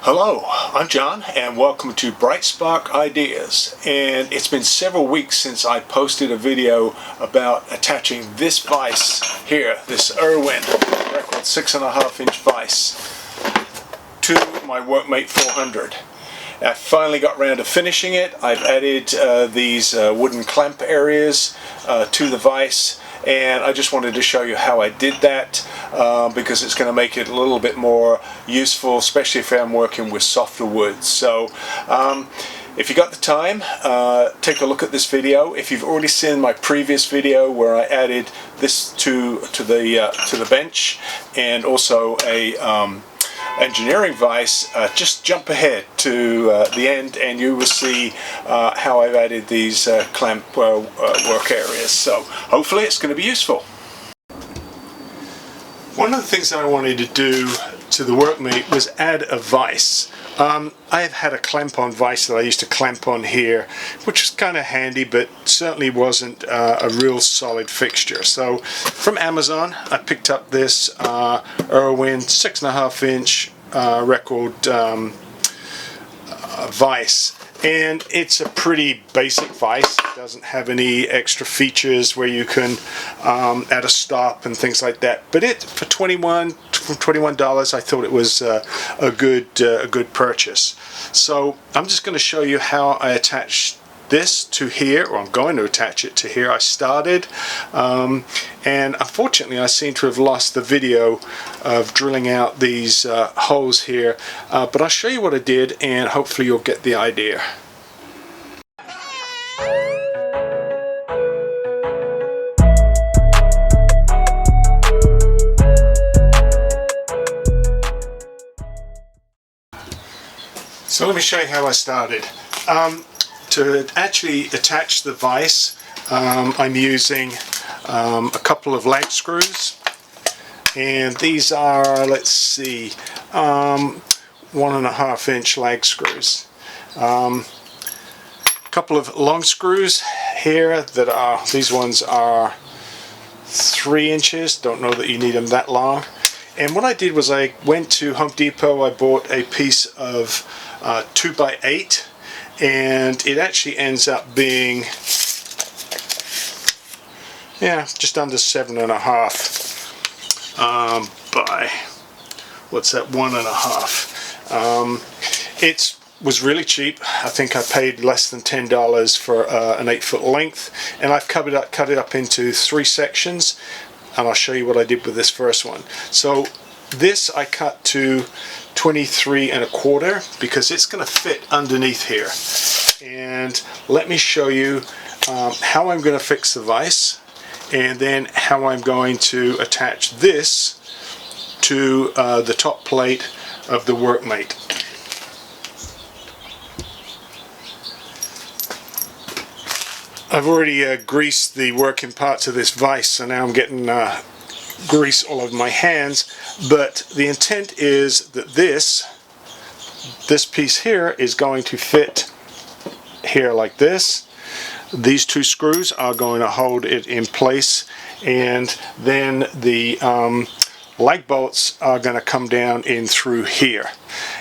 Hello, I'm John and welcome to Bright Spark Ideas. And it's been several weeks since I posted a video about attaching this vise here, this Irwin record 6.5-inch vise to my Workmate 400. I finally got around to finishing it. I've added these wooden clamp areas to the vise, and I just wanted to show you how I did that because it's going to make it a little bit more useful, especially if I'm working with softer woods. So if you got the time, take a look at this video. If you've already seen my previous video where I added this to the bench and also a engineering vise, just jump ahead to the end and you will see how I've added these clamp work areas. So hopefully it's going to be useful. One of the things that I wanted to do to the Workmate was add a vise. I have had a clamp-on vise that I used to clamp on here, which was kind of handy, but certainly wasn't a real solid fixture. So from Amazon, I picked up this Irwin 6.5-inch record vise. And it's a pretty basic vise. It doesn't have any extra features where you can add a stop and things like that. But for $21, I thought it was a good purchase. So I'm just going to show you how I attach this to here, or I'm going to attach it to here. I started, and unfortunately I seem to have lost the video of drilling out these holes here, but I'll show you what I did and hopefully you'll get the idea. So let me show you how I started. To actually attach the vise, I'm using a couple of lag screws, and these are, let's see, 1.5-inch lag screws. A couple of long screws here that are, these ones are 3 inches, don't know that you need them that long. And what I did was I went to Home Depot, I bought a piece of 2x8, and it actually ends up being just under 7.5 by, what's that, 1.5. It was really cheap. I think I paid less than $10 for an 8-foot length, and I've cut it up into 3 sections, and I'll show you what I did with this first one. So this I cut to 23.25 because it's going to fit underneath here. And let me show you how I'm going to fix the vise, and then how I'm going to attach this to the top plate of the Workmate. I've already greased the working parts of this vise, so now I'm getting grease all over my hands, but the intent is that this piece here is going to fit here like this. These 2 screws are going to hold it in place, and then the lag bolts are going to come down in through here.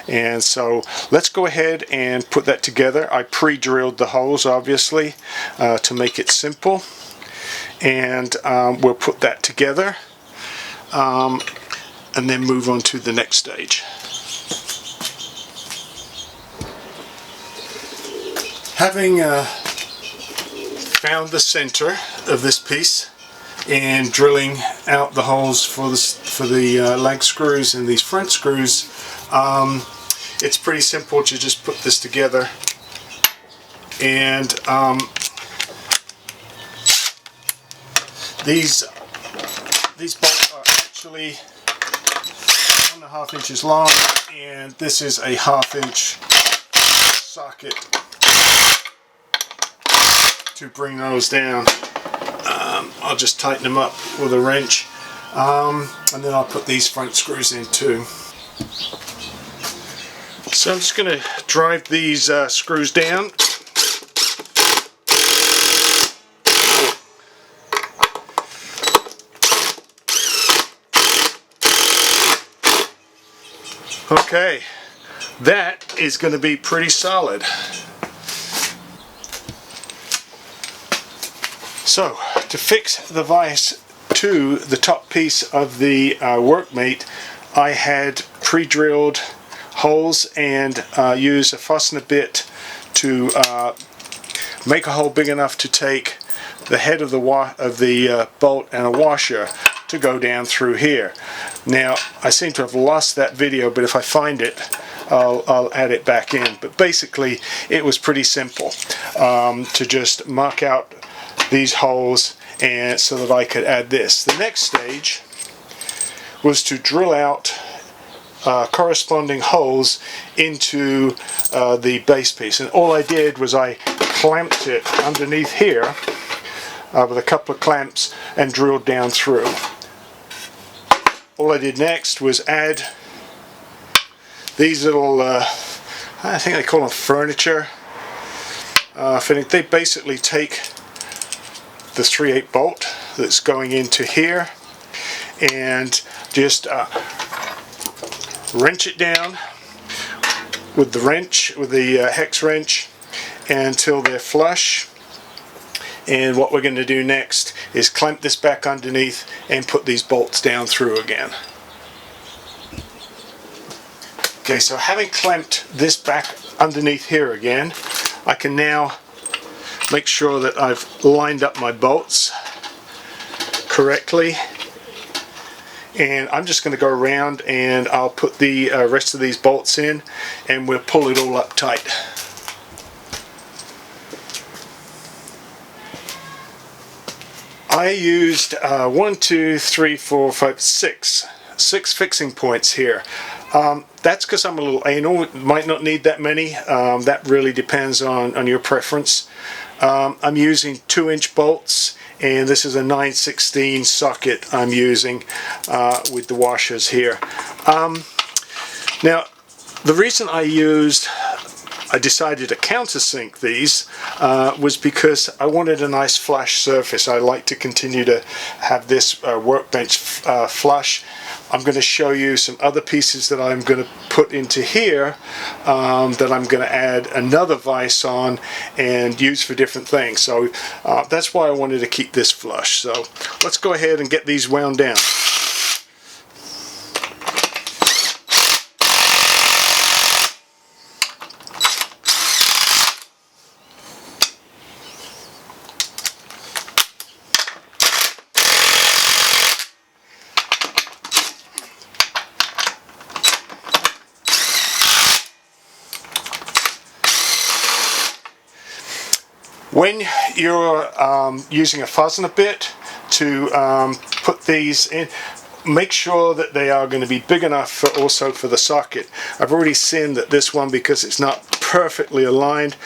And so let's go ahead and put that together. I pre-drilled the holes obviously to make it simple, and we'll put that together and then move on to the next stage. Having found the center of this piece and drilling out the holes for the lag screws and these front screws, it's pretty simple to just put this together. And these bolts are actually 1.5 inches long, and this is a 1/2-inch socket to bring those down. I'll just tighten them up with a wrench, and then I'll put these front screws in too. So I'm just going to drive these screws down. Okay, that is going to be pretty solid. So to fix the vise to the top piece of the Workmate, I had pre-drilled holes and used a fastener bit to make a hole big enough to take the head of the bolt and a washer to go down through here. Now I seem to have lost that video, but if I find it I'll add it back in. But basically it was pretty simple to just mark out these holes and so that I could add this. The next stage was to drill out corresponding holes into the base piece, and all I did was I clamped it underneath here with a couple of clamps and drilled down through. All I did next was add these little I think they call them furniture fitting. They basically take the 3/8 bolt that's going into here and just wrench it down with the wrench, with the hex wrench, until they're flush. And what we're going to do next is clamp this back underneath and put these bolts down through again. Okay, so having clamped this back underneath here again, I can now make sure that I've lined up my bolts correctly, and I'm just going to go around and I'll put the rest of these bolts in and we'll pull it all up tight. I used 1, 2, 3, 4, 5, 6 fixing points here. That's because I'm a little anal, might not need that many. That really depends on your preference. I'm using 2-inch bolts, and this is a 9/16 socket I'm using with the washers here. Now, the reason I decided to countersink these was because I wanted a nice flush surface. I like to continue to have this workbench flush. I'm going to show you some other pieces that I'm going to put into here that I'm going to add another vise on and use for different things. So that's why I wanted to keep this flush. So let's go ahead and get these wound down. When you're using a fastener bit to put these in, make sure that they are going to be big enough for also for the socket. I've already seen that this one, because it's not perfectly aligned,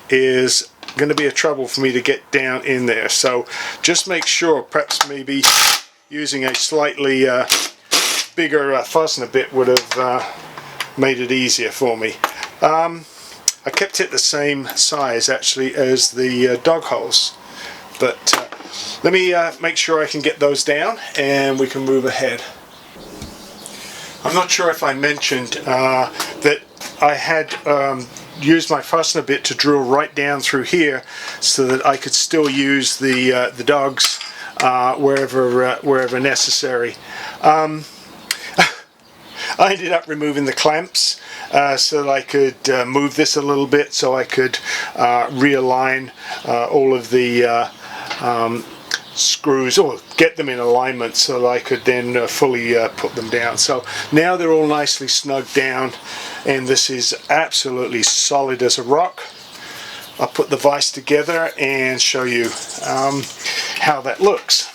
is going to be a trouble for me to get down in there. So just make sure, perhaps maybe using a slightly bigger fastener bit would have made it easier for me. I kept it the same size actually as the dog holes, but let me make sure I can get those down and we can move ahead. I'm not sure if I mentioned that I had used my fastener bit to drill right down through here so that I could still use the dogs wherever necessary. I ended up removing the clamps so that I could move this a little bit, so I could realign all of the screws, or get them in alignment so that I could then fully put them down. So now they're all nicely snugged down and this is absolutely solid as a rock. I'll put the vise together and show you how that looks.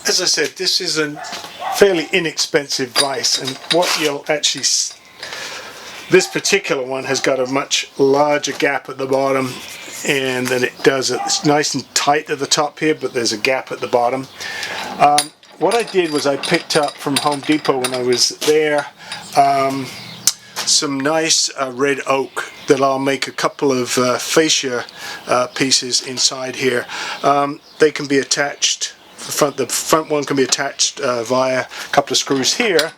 As I said, this is a fairly inexpensive vise, and what you'll actually this particular one has got a much larger gap at the bottom and then it does it. It's nice and tight at the top here, but there's a gap at the bottom. What I did was I picked up from Home Depot when I was there some nice red oak that I'll make a couple of fascia pieces inside here. They can be attached The front one can be attached via a couple of screws here.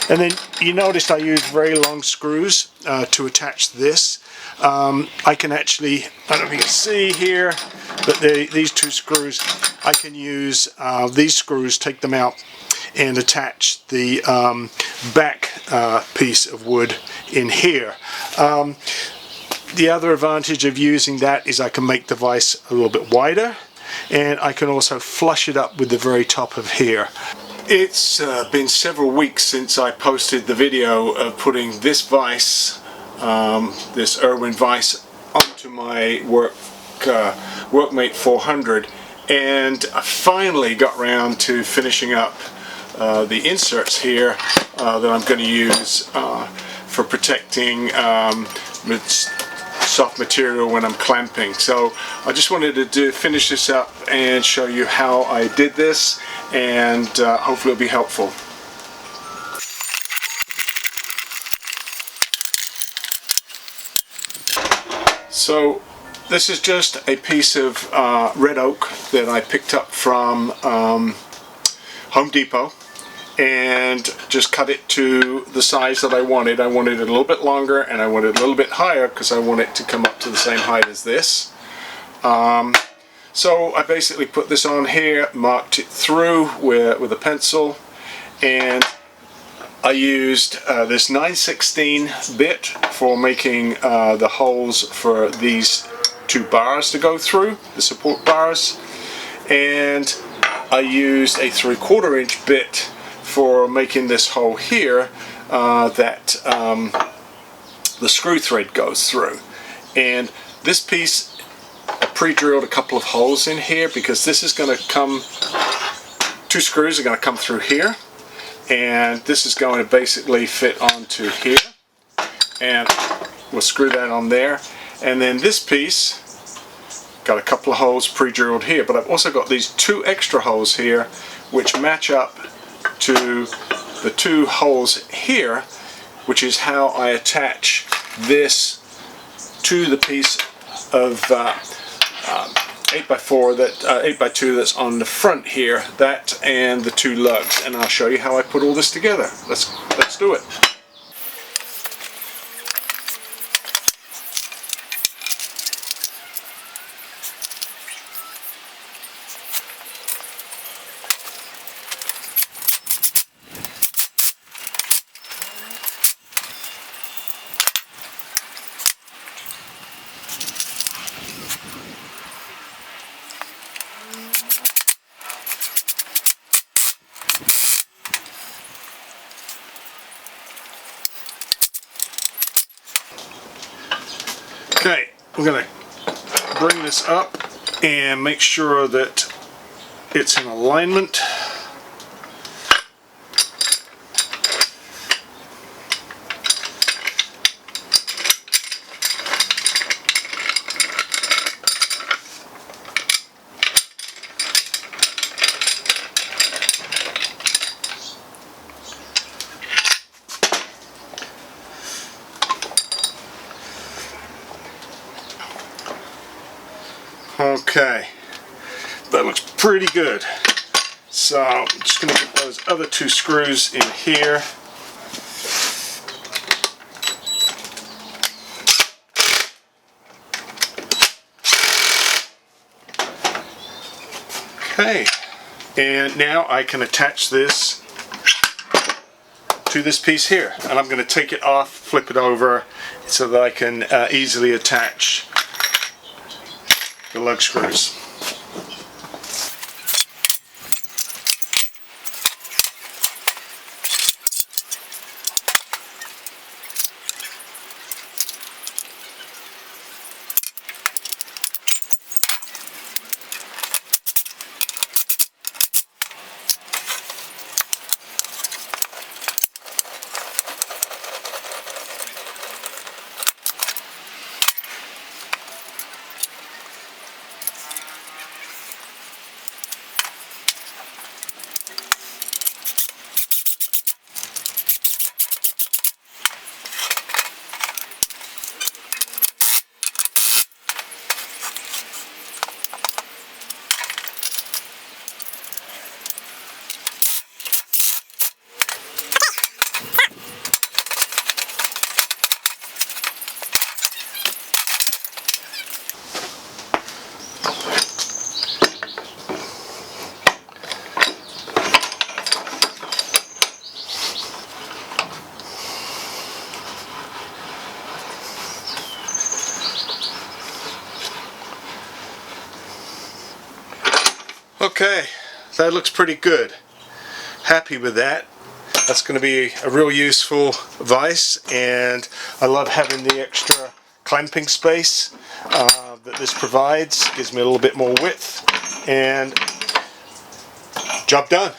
And then you noticed I used very long screws to attach this. I can actually, I don't know if you can see here, but these two screws, I can use these screws, take them out and attach the back piece of wood in here. The other advantage of using that is I can make the vise a little bit wider, and I can also flush it up with the very top of here. It's been several weeks since I posted the video of putting this vise, this Irwin vise, onto my Workmate 400, and I finally got around to finishing up the inserts here that I'm going to use for protecting soft material when I'm clamping. So I just wanted to finish this up and show you how I did this, and hopefully it'll be helpful. So this is just a piece of red oak that I picked up from Home Depot, and just cut it to the size that I wanted. I wanted it a little bit longer, and I wanted it a little bit higher because I want it to come up to the same height as this. So I basically put this on here, marked it through with a pencil, and I used this 9/16 bit for making the holes for these two bars to go through, the support bars, and I used a 3/4 inch bit for making this hole here that the screw thread goes through. And this piece, I pre-drilled a couple of holes in here because this is going to come, two screws are going to come through here, and this is going to basically fit onto here, and we'll screw that on there. And then this piece, got a couple of holes pre-drilled here, but I've also got these two extra holes here which match up to the two holes here, which is how I attach this to the piece of 8x4 that 8x2 that's on the front here, that and the two lugs. And I'll show you how I put all this together. Let's do it. Okay, we're going to bring this up and make sure that it's in alignment. Okay, that looks pretty good. So I'm just going to get those other two screws in here. Okay, and now I can attach this to this piece here, and I'm going to take it off, flip it over, so that I can easily attach the lug screws. Okay, that looks pretty good. Happy with that. That's going to be a real useful vise, and I love having the extra clamping space that this provides. Gives me a little bit more width, and job done.